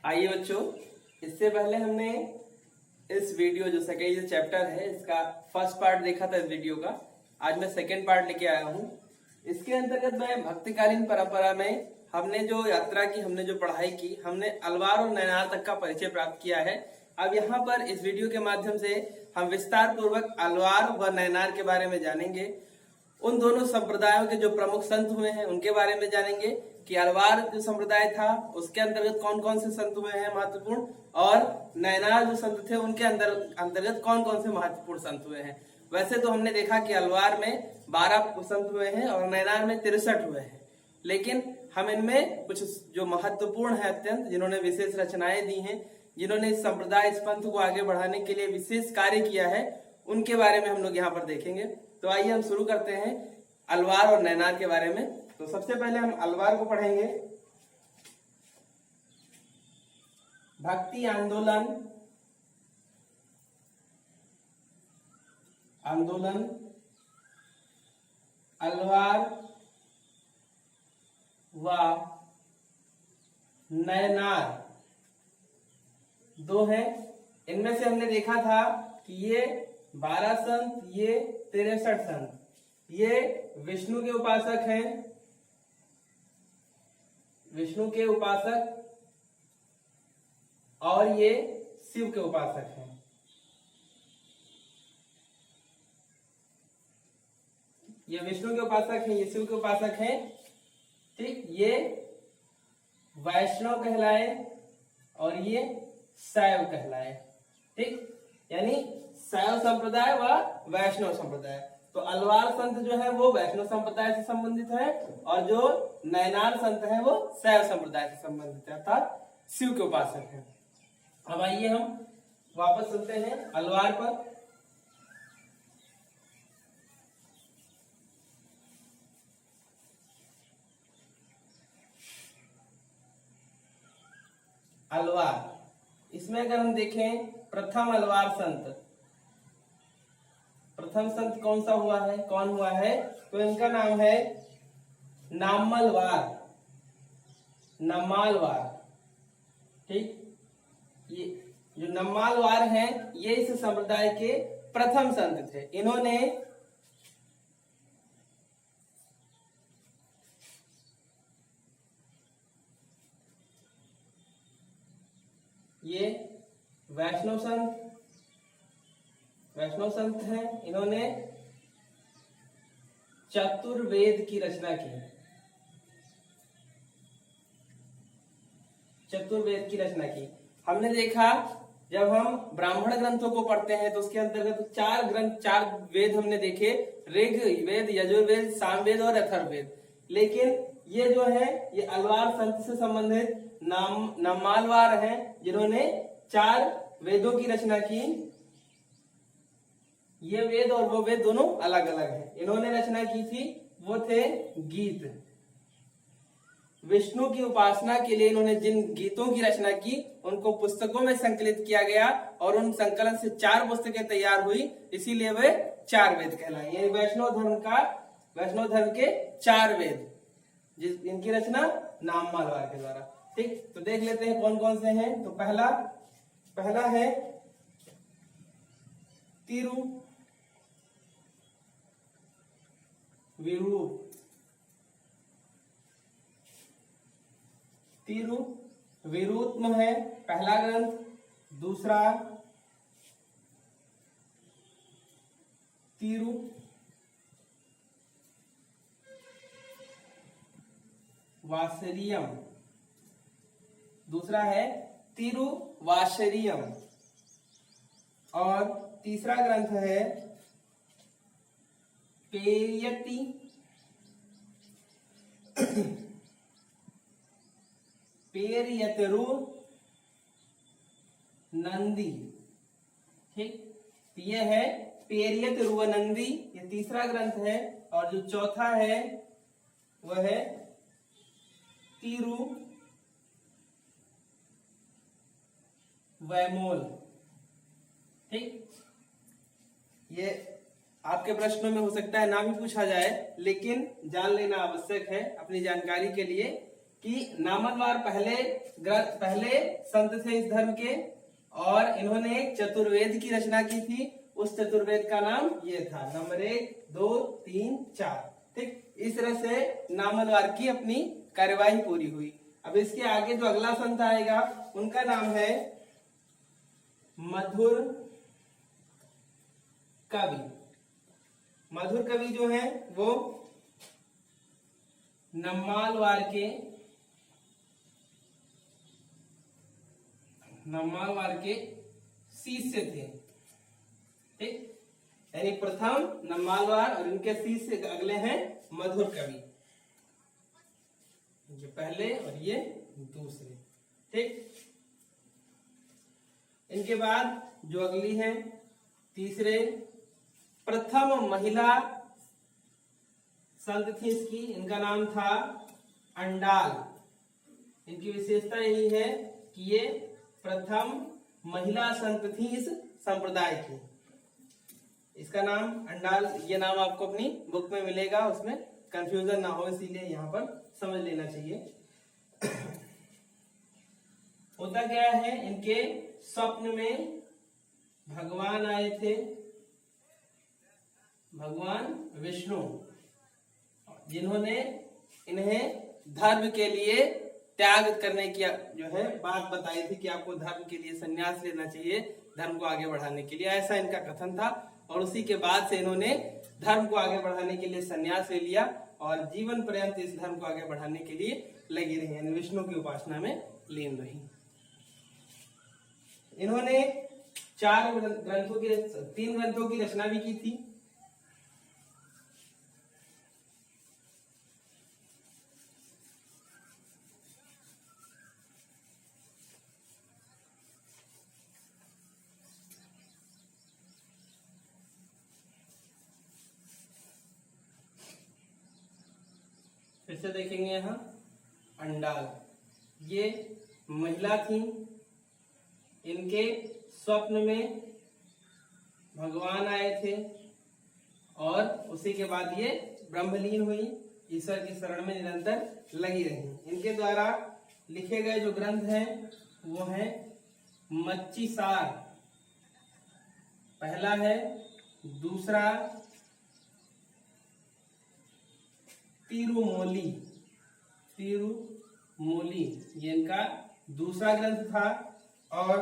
आइए बच्चों, इससे पहले हमने इस वीडियो जो सेकेंड जो चैप्टर है इसका फर्स्ट पार्ट देखा था इस वीडियो का। आज मैं सेकेंड पार्ट लेके आया हूँ। इसके अंतर्गत मैं भक्तिकालीन परंपरा में हमने जो यात्रा की, हमने जो पढ़ाई की, हमने अलवार और नैनार तक का परिचय प्राप्त किया है। अब यहाँ पर इस वीडियो के माध्यम से हम विस्तार पूर्वक अलवार व नैनार के बारे में जानेंगे। उन दोनों संप्रदायों के जो प्रमुख संत हुए हैं उनके बारे में जानेंगे कि अलवार जो संप्रदाय था उसके अंतर्गत कौन कौन से संत हुए हैं महत्वपूर्ण, और नैनार जो संत थे उनके अंतर्गत कौन कौन से महत्वपूर्ण संत हुए हैं। वैसे तो हमने देखा कि अलवार में 12 संत हुए हैं और नैनार में 63 हुए हैं, लेकिन हम इनमें कुछ जो महत्वपूर्ण है अत्यंत, जिन्होंने विशेष रचनाएं दी हैं, जिन्होंने इस संप्रदाय इस पंथ को आगे बढ़ाने के लिए विशेष कार्य किया है, उनके बारे में हम लोग यहाँ पर देखेंगे। तो आइए हम शुरू करते हैं अलवार और नैनार के बारे में। तो सबसे पहले हम अलवार को पढ़ेंगे। भक्ति आंदोलन अलवार व नैनार दो हैं। इनमें से हमने देखा था कि ये 12 संत, ये 63 संत, ये विष्णु के उपासक हैं, विष्णु के उपासक, और ये शिव के उपासक हैं। ये विष्णु के उपासक हैं, ये शिव के उपासक हैं। ठीक, ये वैष्णव कहलाए और ये शैव कहलाए। ठीक, यानी शैव संप्रदाय व वैष्णव संप्रदाय। तो अलवार संत जो है वो वैष्णव संप्रदाय से संबंधित है और जो नैनार संत है वो शैव संप्रदाय से संबंधित है, अर्थात शिव के उपासक है। अब आइए हम वापस चलते हैं अलवार पर। अलवार, इसमें अगर हम देखें प्रथम अलवार संत, प्रथम संत कौन सा हुआ है, कौन हुआ है, तो इनका नाम है नम्मालवार। ठीक, ये जो नम्मालवार हैं ये इस संप्रदाय के प्रथम संत थे। इन्होंने ये वैष्णव संत हैं। इन्होंने चतुर्वेद की रचना की, चतुर्वेद की रचना की। हमने देखा जब हम ब्राह्मण ग्रंथों को पढ़ते हैं तो उसके अंतर्गत 4 ग्रंथ, 4 वेद हमने देखे, ऋग वेद, यजुर्वेद, सामवेद और अथर्ववेद। लेकिन ये जो है ये अलवार संत से संबंधित नम्मालवार हैं, जिन्होंने 4 वेदों की रचना की। ये वेद और वो वेद दोनों अलग अलग हैं। इन्होंने रचना की थी वो थे गीत। विष्णु की उपासना के लिए इन्होंने जिन गीतों की रचना की उनको पुस्तकों में संकलित किया गया और उन संकलन से 4 पुस्तकें तैयार हुई, इसीलिए वे 4 वेद कहलाए। ये वैष्णव धर्म के 4 वेद, इनकी रचना नम्मालवार के द्वारा। ठीक, तो देख लेते हैं कौन कौन से हैं। तो पहला है तिरुविरुत्तम है पहला ग्रंथ। दूसरा तिरुवासरियम, दूसरा है तिरुवासरियम, और तीसरा ग्रंथ है पेरियतरु नंदी। ठीक, ये है पेरियतरुवनंदी, ये तीसरा ग्रंथ है। और जो चौथा है वह है तिरुवैमोल। ठीक, ये आपके प्रश्नों में हो सकता है ना भी पूछा जाए, लेकिन जान लेना आवश्यक है अपनी जानकारी के लिए कि नामलवार पहले संत थे इस धर्म के, और इन्होंने एक चतुर्वेद की रचना की थी। उस चतुर्वेद का नाम ये था, नंबर 1, 2, 3, 4। ठीक, इस तरह से नामलवार की अपनी कार्यवाही पूरी हुई। अब इसके आगे जो अगला संत आएगा उनका नाम है मधुर कवि। मधुर कवि जो है वो नम्मालवार के शिष्य थे। ठीक, यानी प्रथम नम्मालवार और इनके शिष्य अगले हैं मधुर कवि, ये पहले और ये दूसरे। ठीक, इनके बाद जो अगली है तीसरे, प्रथम महिला संत थी इसकी, इनका नाम था अंडाल। इनकी विशेषता यही है कि ये प्रथम महिला संत थी इस संप्रदाय की। इसका नाम अंडाल, ये नाम आपको अपनी बुक में मिलेगा, उसमें कंफ्यूजन ना हो इसीलिए यहाँ पर समझ लेना चाहिए। होता क्या है, इनके स्वप्न में भगवान आए थे, भगवान विष्णु, जिन्होंने इन्हें धर्म के लिए त्याग करने की जो है बात बताई थी कि आपको धर्म के लिए संन्यास लेना चाहिए धर्म को आगे बढ़ाने के लिए, ऐसा इनका कथन था। और उसी के बाद से इन्होंने धर्म को आगे बढ़ाने के लिए संन्यास ले लिया और जीवन पर्यंत इस धर्म को आगे बढ़ाने के लिए लगी रही, यानी विष्णु की उपासना में लीन रही। इन्होंने 3 ग्रंथों की रचना भी की थी। फिर से देखेंगे यहाँ अंडाल, ये महिला थी, इनके स्वप्न में भगवान आए थे और उसी के बाद ये ब्रह्मलीन हुई, ईश्वर की शरण में निरंतर लगी रही। इनके द्वारा लिखे गए जो ग्रंथ हैं वो है मच्चीसार पहला है, दूसरा तिरुमोली ये इनका दूसरा ग्रंथ था, और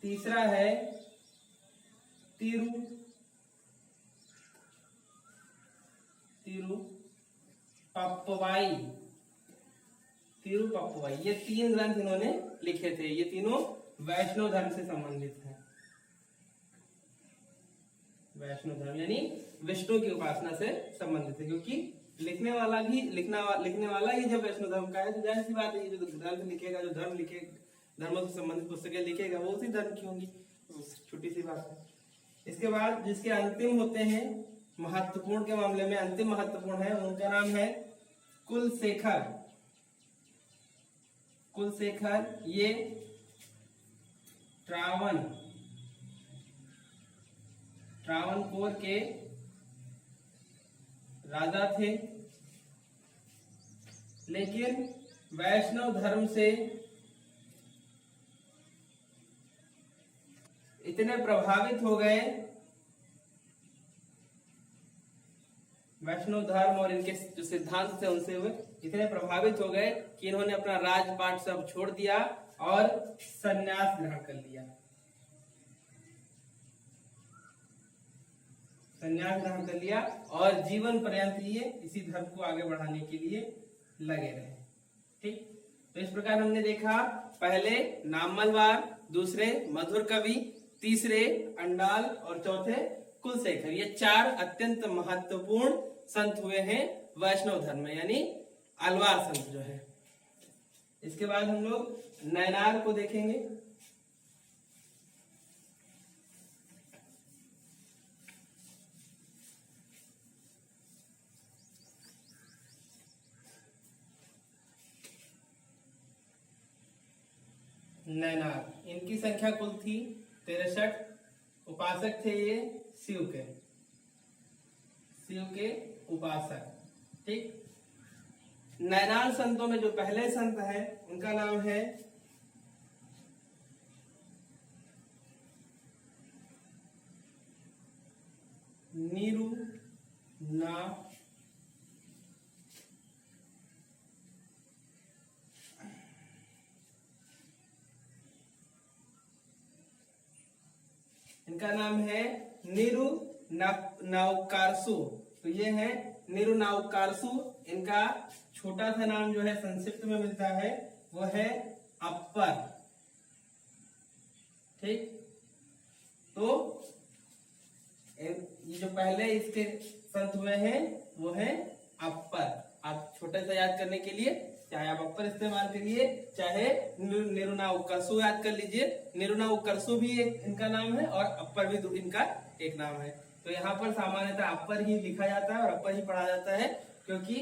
तीसरा है तिरुपप्पवाई। ये 3 ग्रंथ इन्होंने लिखे थे। ये तीनों वैष्णव धर्म से संबंधित हैं। वैष्णव धर्म यानी विष्णु की उपासना से संबंधित है, क्योंकि लिखने वाला ही जब वैष्णव धर्म का है तो जाहिर सी बात है, जो ग्रंथ लिखेगा, जो धर्मों से संबंधित पुस्तकें लिखेगा वो उसी धर्म की होंगी, छोटी सी बात है। इसके बाद जिसके अंतिम होते हैं, महत्वपूर्ण के मामले में अंतिम महत्वपूर्ण है, उनका नाम है कुलशेखर। ये त्रावणकोर के राजा थे, लेकिन वैष्णव धर्म से इतने प्रभावित हो गए, वैष्णव धर्म और इनके जो सिद्धांत थे उनसे वे इतने प्रभावित हो गए कि इन्होंने अपना राजपाट सब छोड़ दिया और संन्यास ग्रहण कर लिया। और जीवन पर्यंत ये इसी धर्म को आगे बढ़ाने के लिए लगे रहे। ठीक, तो इस प्रकार हमने देखा, पहले नामलवार, दूसरे मधुर कवि, तीसरे अंडाल और चौथे कुलशेखर। ये 4 अत्यंत महत्वपूर्ण संत हुए हैं वैष्णव धर्म में, यानी अलवार संत जो है। इसके बाद हम लोग नैनार को देखेंगे। नैनार, इनकी संख्या कुल थी 63। उपासक थे ये शिव के उपासक। ठीक, नैनाल संतों में जो पहले संत है उनका नाम है निरुना इनका नाम है निरुनाउकारसु। तो ये है निरुनाउकारसु। इनका छोटा सा नाम जो है संक्षिप्त में मिलता है वो है अप्पर। ठीक, तो ये जो पहले इसके संत हुए हैं वो है अप्पर। आप छोटे से याद करने के लिए चाहे आप अप्पर इस्तेमाल करिए चाहे निरुनाउकरसु याद कर लीजिए। निरुनाउकरसु भी एक इनका नाम है और अप्पर भी इनका एक नाम है। तो यहाँ पर सामान्यतः अप्पर ही लिखा जाता है और अप्पर ही पढ़ा जाता है, क्योंकि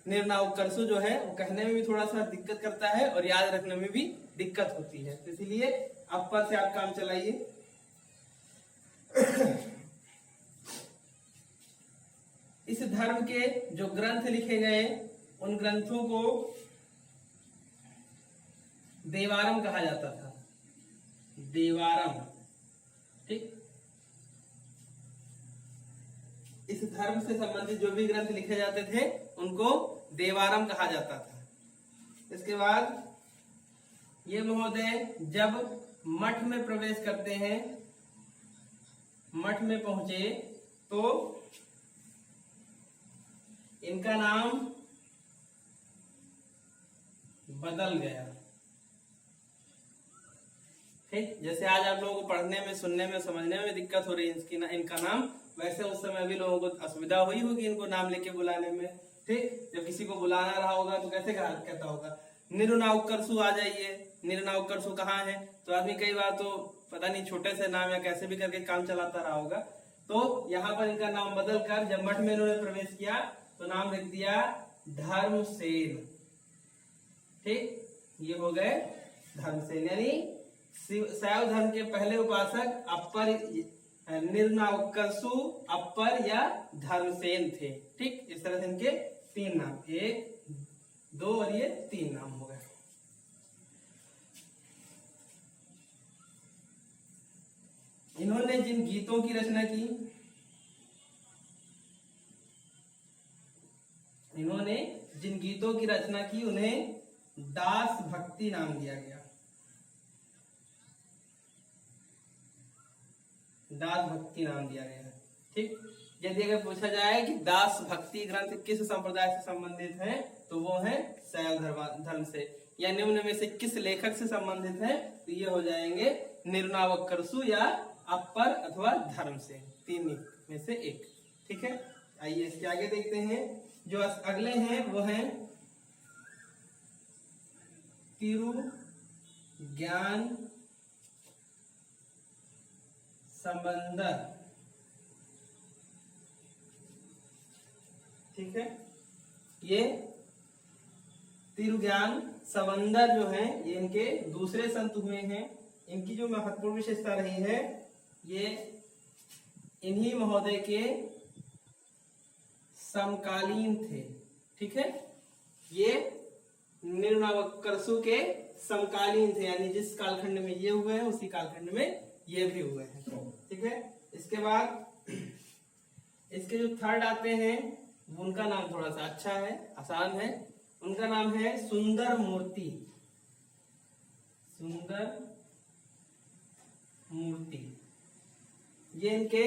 निरुनाउकरसु जो है वो कहने में भी थोड़ा सा दिक्कत करता है और याद रखने में भी दिक्कत होती है। तो इसलिए अप्पर से आप काम चलाइए। इस धर्म के जो ग्रंथ लिखे गए उन ग्रंथों को देवारम कहा जाता था। देवारम, ठीक। इस धर्म से संबंधित जो भी ग्रंथ लिखे जाते थे उनको देवारम कहा जाता था। इसके बाद ये महोदय जब मठ में प्रवेश करते हैं, मठ में पहुंचे, तो इनका नाम बदल गया। ठीक, जैसे आज आप लोगों को पढ़ने में, सुनने में, समझने में दिक्कत हो रही है इनका नाम, वैसे उस समय भी लोगों को असुविधा हुई होगी इनको नाम लेके बुलाने में। ठीक, जब किसी को बुलाना रहा होगा तो कैसे कहता होगा निरुनाउकरसु आ जाइए। निरुनाउकरसु कहाँ है? तो आदमी कई बार तो पता नहीं छोटे से नाम या कैसे भी करके काम चलाता रहा होगा। तो यहाँ पर इनका नाम बदल कर जब मठ में इन्होंने प्रवेश किया तो नाम लिख दिया धर्मसेन। ठीक, ये हो गए धर्मसेन, यानी शैव धर्म के पहले उपासक अप्पर निरुनाउकरसु, अप्पर या धर्मसेन थे। ठीक, इस तरह से इनके तीन नाम, 1, 2 और ये 3 नाम हो गए। इन्होंने जिन गीतों की रचना की, इन्होंने जिन गीतों की रचना की उन्हें दास भक्ति नाम दिया गया। दास भक्ति नाम दिया गया। ठीक, यदि अगर पूछा जाए कि दास भक्ति ग्रंथ किस संप्रदाय से संबंधित है तो वो है शैव धर्म से, या निम्न में से किस लेखक से संबंधित है तो ये हो जाएंगे निरुनाउकरसु या अप्पर अथवा धर्म से, 3 में से एक। ठीक है, आइए इसके आगे देखते हैं। जो अगले हैं वो हैं तिरु ज्ञान संबंदर। ठीक है, ये तिरुज्ञान संबंदर जो है ये इनके दूसरे संत हुए हैं। इनकी जो महत्वपूर्ण विशेषता रही है ये इन्हीं महोदय के समकालीन थे। ठीक है, ये निरुनाउकरसु के समकालीन थे, यानी जिस कालखंड में ये हुए हैं उसी कालखंड में ये भी हुए हैं। ठीक है, इसके बाद इसके जो थर्ड आते हैं उनका नाम थोड़ा सा अच्छा है, आसान है। उनका नाम है सुंदर मूर्ति। सुंदर मूर्ति, ये इनके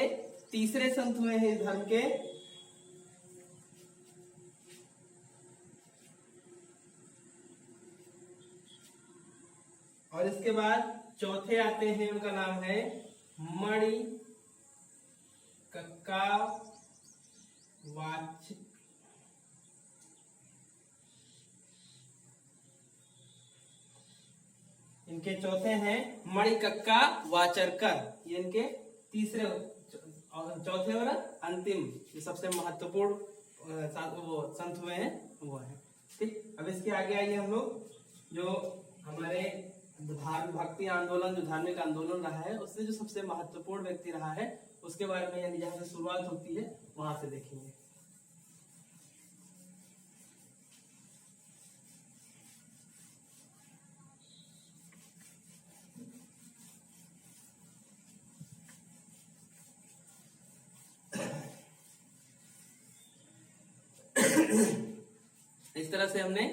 तीसरे संत हुए हैं इस धर्म के। और इसके बाद चौथे आते हैं, उनका नाम है मणि कक्का वाच। इनके चौथे हैं मणिकक्का वाचरकर। ये इनके तीसरे, चौथे और अंतिम जो सबसे महत्वपूर्ण वो संत हुए हैं वो है। ठीक, अब इसके आगे आइए हम लोग जो हमारे भक्ति आंदोलन, जो धार्मिक आंदोलन रहा है उससे जो सबसे महत्वपूर्ण व्यक्ति रहा है उसके बारे में, यानी जहां से शुरुआत होती है वहां से देखेंगे। तरह से हमने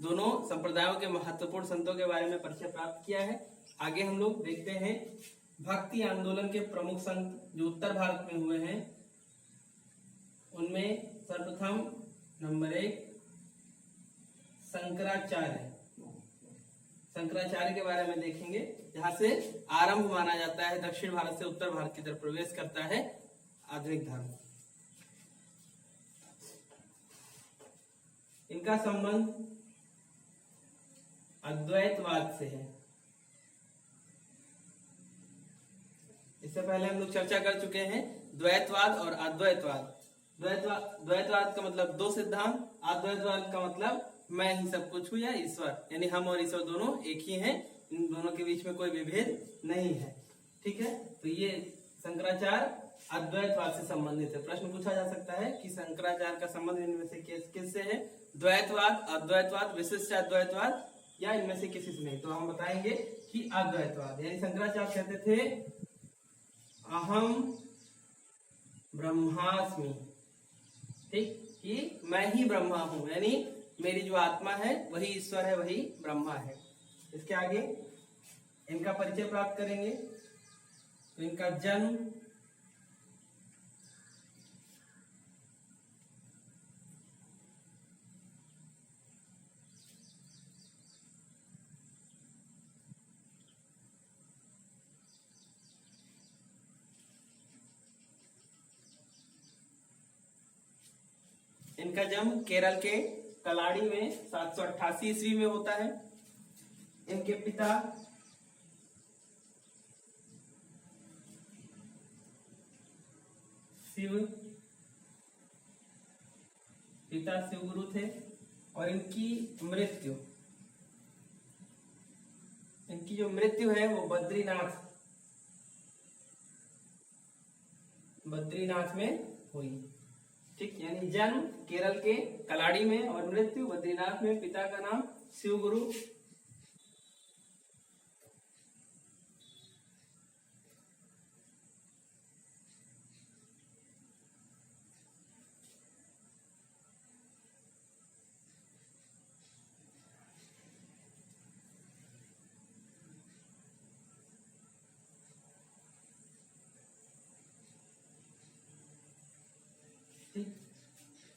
दोनों संप्रदायों के महत्वपूर्ण संतों के बारे में परिचय प्राप्त किया है। आगे हम लोग देखते हैं भक्ति आंदोलन के प्रमुख संत जो उत्तर भारत में हुए हैं, उनमें सर्वप्रथम नंबर 1 शंकराचार्य। शंकराचार्य के बारे में देखेंगे, जहां से आरंभ माना जाता है दक्षिण भारत से उत्तर भारत की तरफ प्रवेश करता है आधुनिक धर्म। इनका संबंध अद्वैतवाद से है। इससे पहले हम लोग चर्चा कर चुके हैं द्वैतवाद और अद्वैतवाद। द्वैतवाद का मतलब दो सिद्धांत, अद्वैतवाद का मतलब मैं ही सब कुछ हूं या ईश्वर, यानी हम और ईश्वर दोनों एक ही हैं, इन दोनों के बीच में कोई विभेद नहीं है। ठीक है, तो ये शंकराचार्य अद्वैतवाद से संबंधित है। प्रश्न पूछा जा सकता है कि शंकराचार्य का संबंध इनमें से किससे है, द्वैतवाद, अद्वैतवाद, विशिष्ट अद्वैतवाद या इनमें से किसी से नहीं। तो हम बताएंगे कि अद्वैतवाद, यानी शंकराचार्य कहते थे अहम ब्रह्मास्मि, ठीक, कि मैं ही ब्रह्मा हूं, यानी मेरी जो आत्मा है वही ईश्वर है, वही ब्रह्मा है। इसके आगे इनका परिचय प्राप्त करेंगे। तो इनका जन्म केरल के कलाड़ी में 788 ईस्वी में होता है। इनके पिता शिवगुरु थे और इनकी जो मृत्यु है वो बद्रीनाथ में हुई। ठीक, यानी जन्म केरल के कलाड़ी में और मृत्यु बद्रीनाथ में। पिता का नाम शिवगुरु।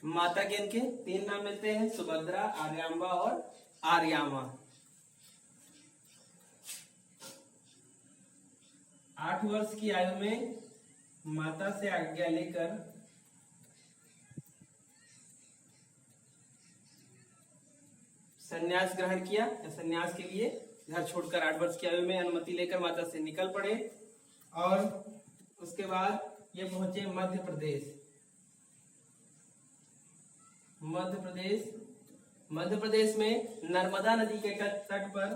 माता के इनके 3 नाम मिलते हैं, सुभद्रा, आर्यांबा और आर्यामा। 8 वर्ष की आयु में माता से आज्ञा लेकर संन्यास ग्रहण किया। संन्यास के लिए घर छोड़कर 8 वर्ष की आयु में अनुमति लेकर माता से निकल पड़े और उसके बाद ये पहुंचे मध्य प्रदेश में नर्मदा नदी के तट पर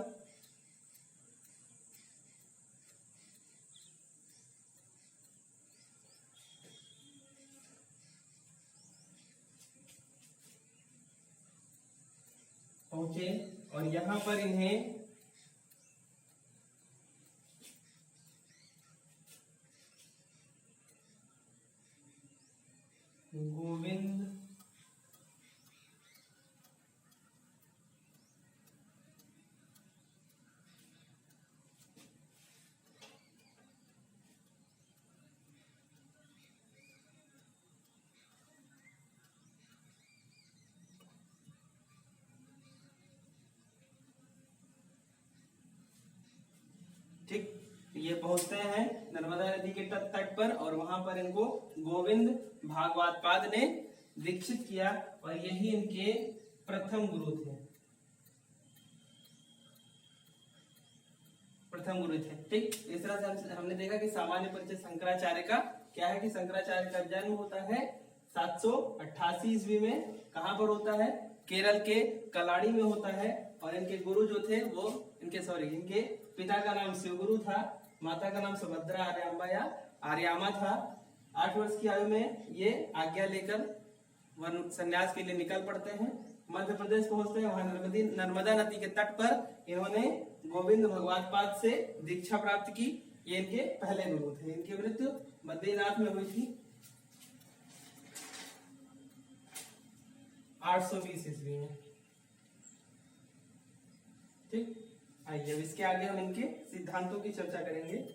पहुंचे और यहां पर इन्हें गोविंद ठीक, ये पहुंचते हैं नर्मदा नदी के तट पर और वहां पर इनको गोविंद भागवत पाद ने दीक्षित किया और यही इनके प्रथम गुरु थे। ठीक, इस तरह से हमने देखा कि सामान्य परिचय शंकराचार्य का क्या है कि शंकराचार्य का जन्म होता है 788 ईस्वी में। कहां पर होता है? केरल के कलाड़ी में होता है। और इनके गुरु जो थे वो इनके पिता का नाम शिवगुरु था, माता का नाम सुभद्रा आर्यांबा या आर्यामा था। 8 वर्ष की आयु में ये आज्ञा लेकर संन्यास के लिए निकल पड़ते हैं। मध्य प्रदेश पहुंचते हैं, वहां नर्मदा नदी के तट पर इन्होंने गोविंद भगवत पाद से दीक्षा प्राप्त की। ये इनके पहले गुरु थे। इनकी मृत्यु बद्रीनाथ में हुई थी 820 ईस्वी में। ठीक, आइए अब इसके आगे हम इनके सिद्धांतों की चर्चा करेंगे।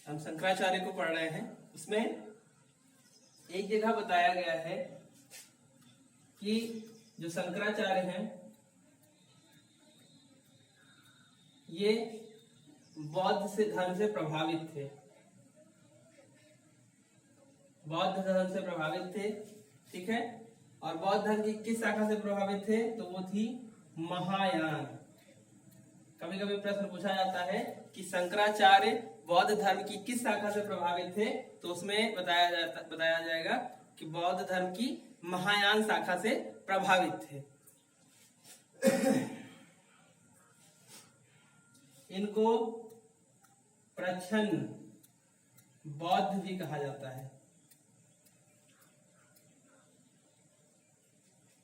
हम शंकराचार्य को पढ़ रहे हैं, उसमें एक जगह बताया गया है कि जो शंकराचार्य हैं ये बौद्ध से धर्म से प्रभावित थे, बौद्ध धर्म से प्रभावित थे, ठीक है। और बौद्ध धर्म की किस शाखा से प्रभावित थे, तो वो थी महायान। कभी कभी प्रश्न पूछा जाता है कि शंकराचार्य बौद्ध धर्म की किस शाखा से प्रभावित थे, तो उसमें बताया जाएगा कि बौद्ध धर्म की महायान शाखा से प्रभावित थे। इनको प्रच्छन्न बौद्ध भी कहा जाता है,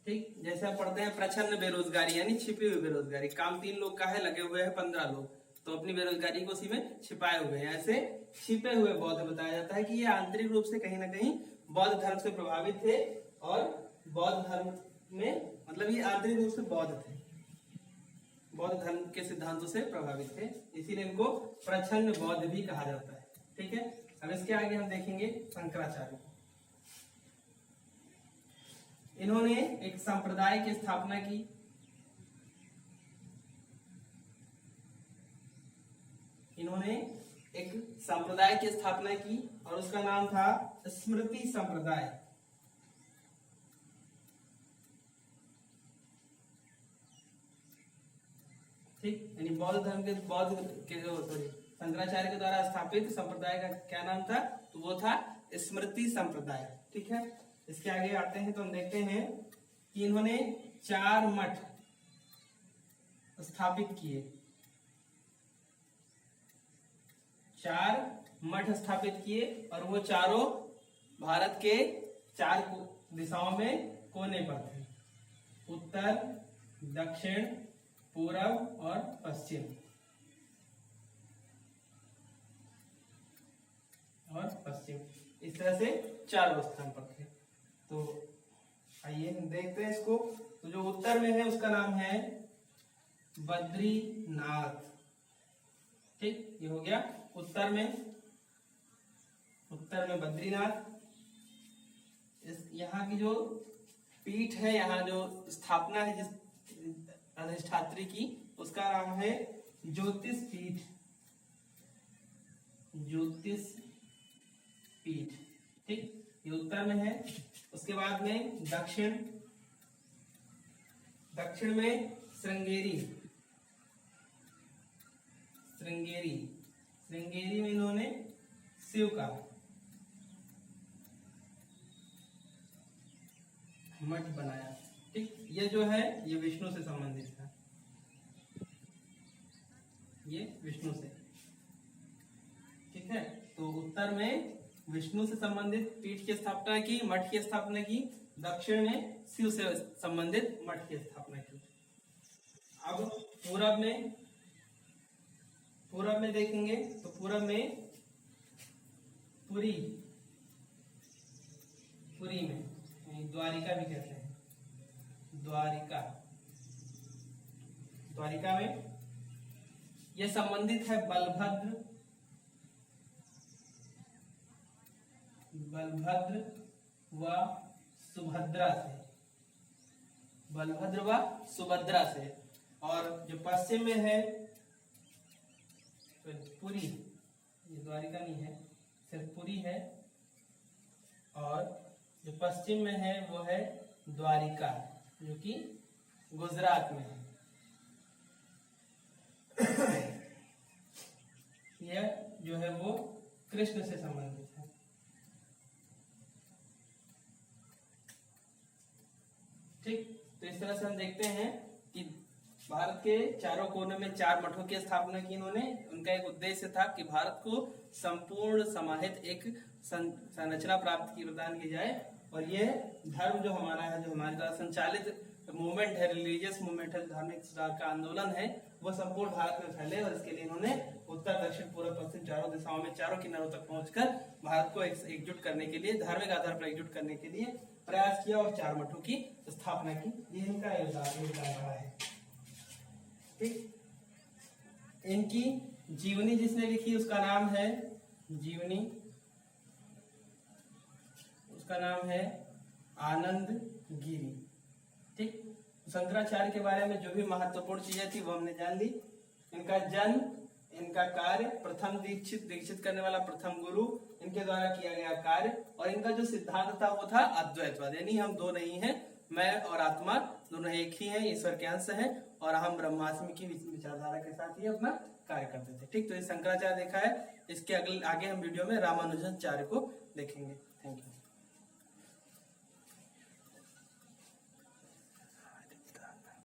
ठीक। जैसे आप पढ़ते हैं प्रच्छन्न बेरोजगारी यानी छिपी हुई बेरोजगारी, काम 3 लोग का है, लगे हुए हैं 15 लोग, तो अपनी बेरोजगारी को उसी में छिपाए हुए हैं। ऐसे छिपे हुए बौद्ध बताया जाता है कि ये आंतरिक रूप से कहीं ना कहीं बौद्ध धर्म से प्रभावित थे, और बौद्ध धर्म में मतलब ये आंतरिक रूप से बौद्ध थे, बौद्ध धर्म के सिद्धांतों से प्रभावित थे, इसीलिए इनको प्रच्छन्न बौद्ध भी कहा जाता है, ठीक है। अब इसके आगे हम देखेंगे शंकराचार्य। इन्होंने एक संप्रदाय की स्थापना की, इन्होंने एक संप्रदाय की स्थापना की और उसका नाम था स्मृति संप्रदाय, ठीक। यानी बौद्ध धर्म के शंकराचार्य के द्वारा स्थापित संप्रदाय का क्या नाम था, तो वो था स्मृति संप्रदाय, ठीक है। इसके आगे आते हैं तो हम देखते हैं कि इन्होंने 4 मठ स्थापित किए, 4 मठ स्थापित किए, और वो चारों भारत के 4 दिशाओं में कोने पर थे, उत्तर, दक्षिण, पूर्व और पश्चिम, इस तरह से 4 स्थान पर थे। तो आइए हम देखते हैं इसको। तो जो उत्तर में है उसका नाम है बद्रीनाथ, ठीक, ये हो गया उत्तर में बद्रीनाथ। यहाँ की जो पीठ है, यहाँ जो स्थापना है जिस अधिष्ठात्री की, उसका नाम है ज्योतिष पीठ, ठीक, ये उत्तर में है। उसके बाद में दक्षिण में श्रृंगेरी में इन्होंने शिव का मठ बनाया, ठीक। ये जो है ये विष्णु से संबंधित था, ये विष्णु से, ठीक है। तो उत्तर में विष्णु से संबंधित पीठ की स्थापना की, मठ की स्थापना की, दक्षिण में शिव से संबंधित मठ की स्थापना की। अब पूरब में देखेंगे तो पूरब में पुरी में द्वारिका भी कहते हैं, द्वारिका में यह संबंधित है बलभद्र व सुभद्रा से। और जो पश्चिम में है पुरी, ये द्वारिका नहीं है, सिर्फ पुरी है, और जो पश्चिम में है वो है द्वारिका, जो कि गुजरात में है। यह जो है वो कृष्ण से संबंधित है, ठीक। तो इस तरह से हम देखते हैं कि भारत के चारों कोने में 4 मठों की स्थापना की इन्होंने। उनका एक उद्देश्य था कि भारत को संपूर्ण समाहित एक संरचना प्राप्त की प्रदान की जाए, और ये धर्म जो हमारा है, जो हमारे द्वारा संचालित मूवमेंट है, रिलीजियस मूवमेंट है, धार्मिक सुधार का आंदोलन है, वो संपूर्ण भारत में फैले। और इसके लिए इन्होंने उत्तर, दक्षिण, पूर्व, पश्चिम चारों दिशाओं में, चारों किनारों तक पहुंचकर भारत को एकजुट करने के लिए, धार्मिक आधार पर एकजुट करने के लिए प्रयास किया और 4 मठों की स्थापना की। ये इनका योगदान रहा है। ठीक, इनकी जीवनी जिसने लिखी उसका नाम है जीवनी, उसका नाम है आनंद गिरी। ठीक, शंकराचार्य के बारे में जो भी महत्वपूर्ण चीजें थी वो हमने जान ली। इनका जन्म, इनका कार्य, प्रथम दीक्षित करने वाला प्रथम गुरु, इनके द्वारा किया गया कार्य, और इनका जो सिद्धांत था वो था अद्वैतवाद, यानी हम दो नहीं हैं, मैं और आत्मा दोनों एक ही हैं, ईश्वर के अंश हैं, और हम ब्रह्मास्मि की विचारधारा के साथ ही अपना कार्य करते थे। ठीक, तो ये शंकराचार्य देखा है। इसके आगे हम वीडियो में रामानुजाचार्य को देखेंगे। Thank you.